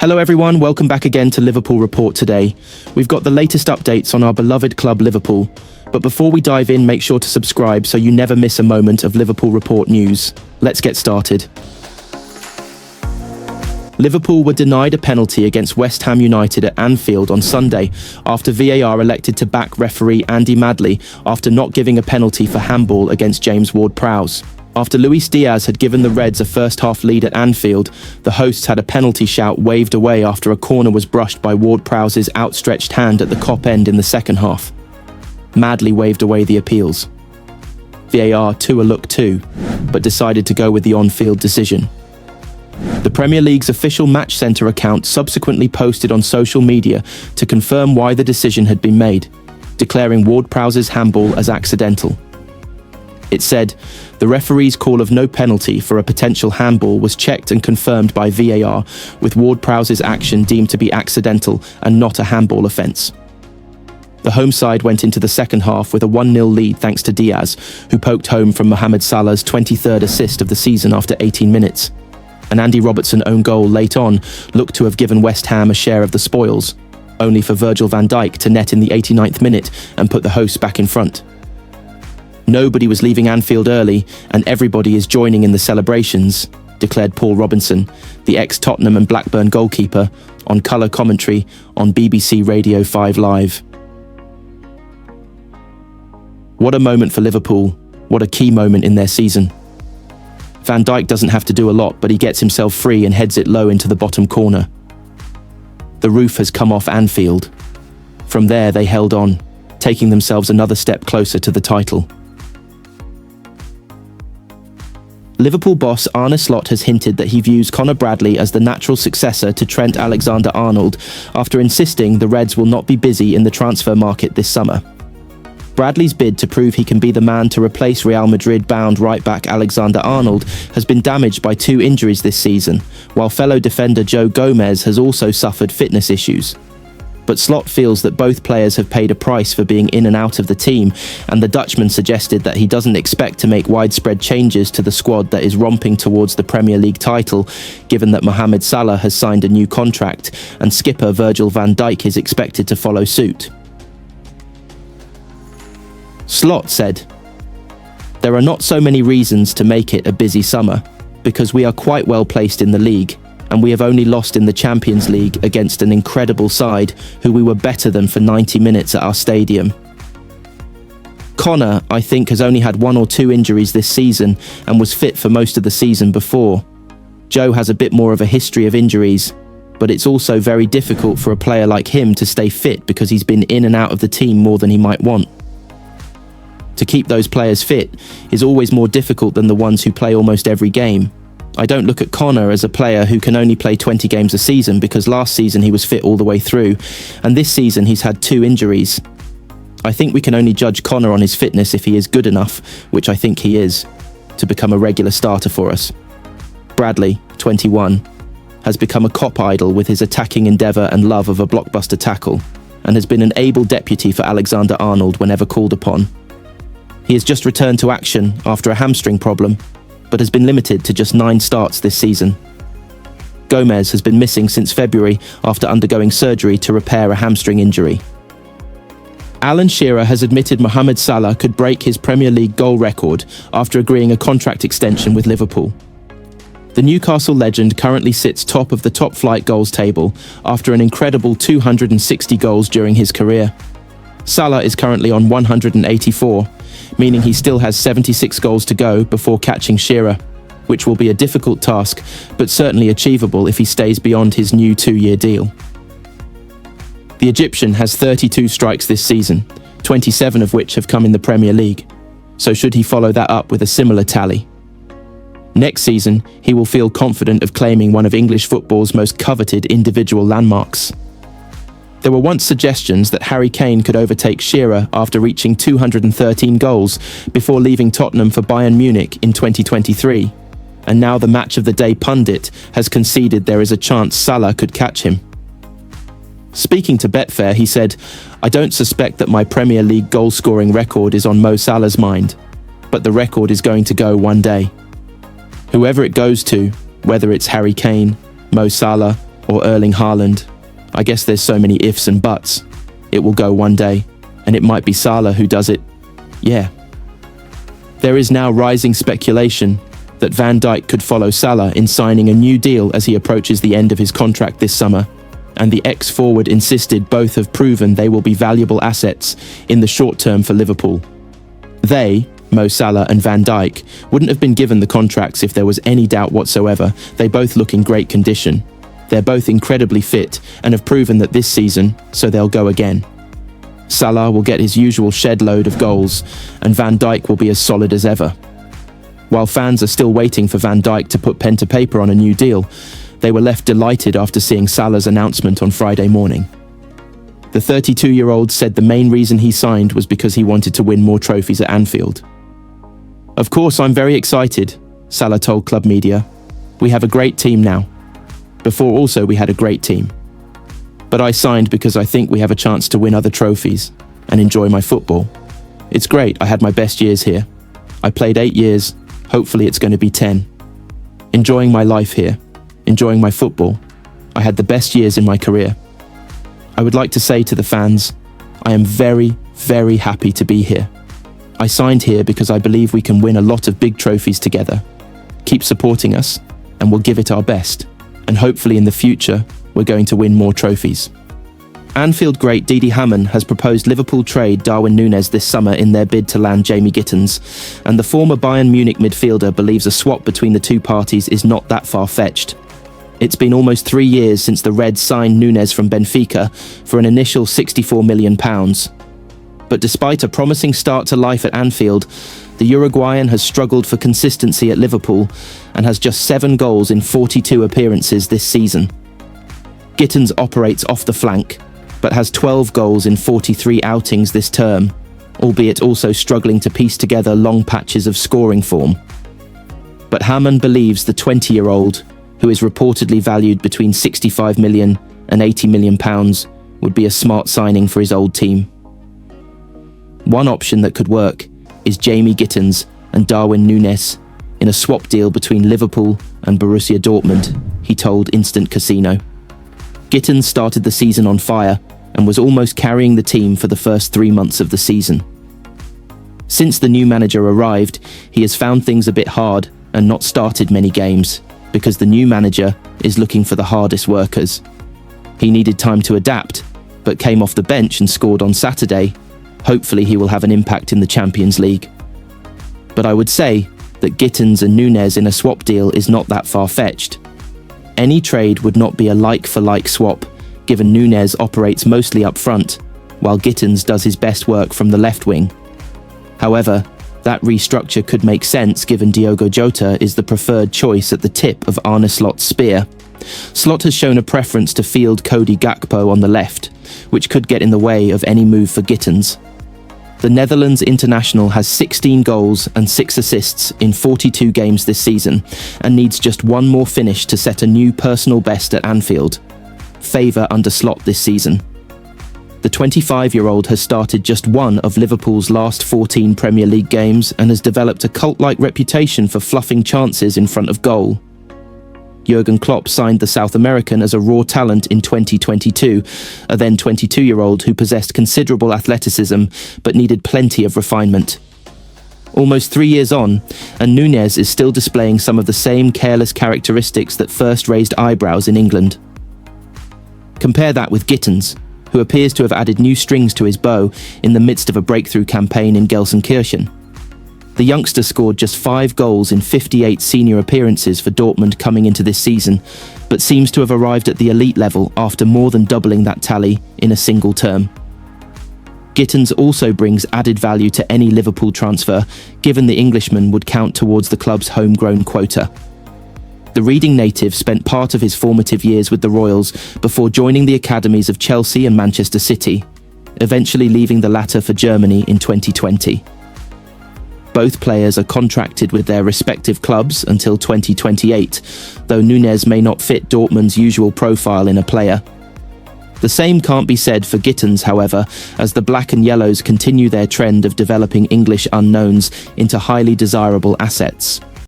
Hello everyone, welcome back again to Liverpool Report today. We've got the latest updates on our beloved club Liverpool. But before we dive in, make sure to subscribe so you never miss a moment of Liverpool Report news. Let's get started. Liverpool were denied a penalty against West Ham United at Anfield on Sunday after VAR elected to back referee Andy Madley after not giving a penalty for handball against James Ward-Prowse. After Luis Diaz had given the Reds a first-half lead at Anfield, the hosts had a penalty shout waved away after a corner was brushed by Ward-Prowse's outstretched hand at the Kop end in the second half. Madley waved away the appeals. VAR to a look too, but decided to go with the on-field decision. The Premier League's official Match Centre account subsequently posted on social media to confirm why the decision had been made, declaring Ward-Prowse's handball as accidental. It said, the referee's call of no penalty for a potential handball was checked and confirmed by VAR, with Ward-Prowse's action deemed to be accidental and not a handball offence. The home side went into the second half with a 1-0 lead thanks to Diaz, who poked home from Mohamed Salah's 23rd assist of the season after 18 minutes. An Andy Robertson own goal late on looked to have given West Ham a share of the spoils, only for Virgil-van-Dijk to net in the 89th minute and put the hosts back in front. Nobody was leaving Anfield early, and everybody is joining in the celebrations, declared Paul Robinson, the ex-Tottenham and Blackburn goalkeeper, on colour commentary on BBC Radio 5 Live. What a moment for Liverpool. What a key moment in their season. Van Dijk doesn't have to do a lot, but he gets himself free and heads it low into the bottom corner. The roof has come off Anfield. From there, they held on, taking themselves another step closer to the title. Liverpool boss Arneslot has hinted that he views Conor Bradley as the natural successor to Trent Alexander-Arnold after insisting the Reds will not be busy in the transfer market this summer. Bradley's bid to prove he can be the man to replace Real Madrid-bound right-back Alexander-Arnold has been damaged by 2 injuries this season, while fellow defender Joe Gomez has also suffered fitness issues. But Slot feels that both players have paid a price for being in and out of the team, and the Dutchman suggested that he doesn't expect to make widespread changes to the squad that is romping towards the Premier League title, given that Mohamed Salah has signed a new contract and skipper Virgil-van-Dijk is expected to follow suit. Slot said, "There are not so many reasons to make it a busy summer, because we are quite well placed in the league, and we have only lost in the Champions League against an incredible side who we were better than for 90 minutes at our stadium. Conor, I think, has only had 1 or 2 injuries this season and was fit for most of the season before. Joe has a bit more of a history of injuries, but it's also very difficult for a player like him to stay fit because he's been in and out of the team more than he might want. To keep those players fit is always more difficult than the ones who play almost every game. I don't look at Conor as a player who can only play 20 games a season because last season he was fit all the way through, and this season he's had 2 injuries. I think we can only judge Conor on his fitness if he is good enough, which I think he is, to become a regular starter for us. Bradley, 21, has become a Kop idol with his attacking endeavour and love of a blockbuster tackle, and has been an able deputy for Alexander-Arnold whenever called upon. He has just returned to action after a hamstring problem, but has been limited to just 9 starts this season. Gomez has been missing since February after undergoing surgery to repair a hamstring injury. Alan Shearer has admitted Mohamed Salah could break his Premier League goal record after agreeing a contract extension with Liverpool. The Newcastle legend currently sits top of the top-flight goals table after an incredible 260 goals during his career. Salah is currently on 184, meaning he still has 76 goals to go before catching Shearer, which will be a difficult task, but certainly achievable if he stays beyond his new 2-year deal. The Egyptian has 32 strikes this season, 27 of which have come in the Premier League, so should he follow that up with a similar tally? Next season, he will feel confident of claiming one of English football's most coveted individual landmarks. There were once suggestions that Harry Kane could overtake Shearer after reaching 213 goals before leaving Tottenham for Bayern Munich in 2023, and now the Match of the Day pundit has conceded there is a chance Salah could catch him. Speaking to Betfair, he said, "I don't suspect that my Premier League goal-scoring record is on Mo Salah's mind, but the record is going to go one day. Whoever it goes to, whether it's Harry Kane, Mo Salah, or Erling Haaland. I guess there's so many ifs and buts. It will go one day, and it might be Salah who does it. Yeah. There is now rising speculation that Van Dijk could follow Salah in signing a new deal as he approaches the end of his contract this summer, and the ex-forward insisted both have proven they will be valuable assets in the short term for Liverpool. They, Mo Salah and Van Dijk, wouldn't have been given the contracts if there was any doubt whatsoever. They both look in great condition. They're both incredibly fit and have proven that this season, so they'll go again. Salah will get his usual shed load of goals, and Van Dijk will be as solid as ever. While fans are still waiting for Van Dijk to put pen to paper on a new deal, they were left delighted after seeing Salah's announcement on Friday morning. The 32-year-old said the main reason he signed was because he wanted to win more trophies at Anfield. "Of course, I'm very excited," Salah told Club Media. "We have a great team now. Before also we had a great team. But I signed because I think we have a chance to win other trophies and enjoy my football. It's great, I had my best years here. I played 8 years, hopefully it's going to be 10. Enjoying my life here, enjoying my football. I had the best years in my career. I would like to say to the fans, I am very, very happy to be here. I signed here because I believe we can win a lot of big trophies together. Keep supporting us, and we'll give it our best. And hopefully in the future, we're going to win more trophies." Anfield great Didi Hamann has proposed Liverpool trade Darwin Núñez this summer in their bid to land Jamie Gittins, and the former Bayern Munich midfielder believes a swap between the two parties is not that far-fetched. It's been almost 3 years since the Reds signed Núñez from Benfica for an initial £64 million. But despite a promising start to life at Anfield, the Uruguayan has struggled for consistency at Liverpool and has just 7 goals in 42 appearances this season. Gittins operates off the flank, but has 12 goals in 43 outings this term, albeit also struggling to piece together long patches of scoring form. But Hamann believes the 20-year-old, who is reportedly valued between £65 million and £80 million, would be a smart signing for his old team. One option that could work is Jamie Gittins and Darwin Núñez in a swap deal between Liverpool and Borussia Dortmund, he told Instant Casino. Gittins started the season on fire and was almost carrying the team for the first 3 months of the season. Since the new manager arrived, he has found things a bit hard and not started many games, because the new manager is looking for the hardest workers. He needed time to adapt, but came off the bench and scored on Saturday. Hopefully he will have an impact in the Champions League. But I would say that Gittins and Núñez in a swap deal is not that far-fetched. Any trade would not be a like-for-like swap, given Núñez operates mostly up front, while Gittins does his best work from the left wing. However, that restructure could make sense given Diogo Jota is the preferred choice at the tip of Arneslot's spear. Slot has shown a preference to field Cody Gakpo on the left, which could get in the way of any move for Gittins. The Netherlands international has 16 goals and 6 assists in 42 games this season and needs just one more finish to set a new personal best at Anfield. Favour under Slot this season. The 25-year-old has started just one of Liverpool's last 14 Premier League games and has developed a cult-like reputation for fluffing chances in front of goal. Jurgen Klopp signed the South American as a raw talent in 2022, a then 22-year-old who possessed considerable athleticism but needed plenty of refinement. Almost 3 years on, and Núñez is still displaying some of the same careless characteristics that first raised eyebrows in England. Compare that with Gittins, who appears to have added new strings to his bow in the midst of a breakthrough campaign in Gelsenkirchen. The youngster scored just 5 goals in 58 senior appearances for Dortmund coming into this season, but seems to have arrived at the elite level after more than doubling that tally in a single term. Gittins also brings added value to any Liverpool transfer, given the Englishman would count towards the club's homegrown quota. The Reading native spent part of his formative years with the Royals before joining the academies of Chelsea and Manchester City, eventually leaving the latter for Germany in 2020. Both players are contracted with their respective clubs until 2028, though Núñez may not fit Dortmund's usual profile in a player. The same can't be said for Gittins, however, as the Black and Yellows continue their trend of developing English unknowns into highly desirable assets.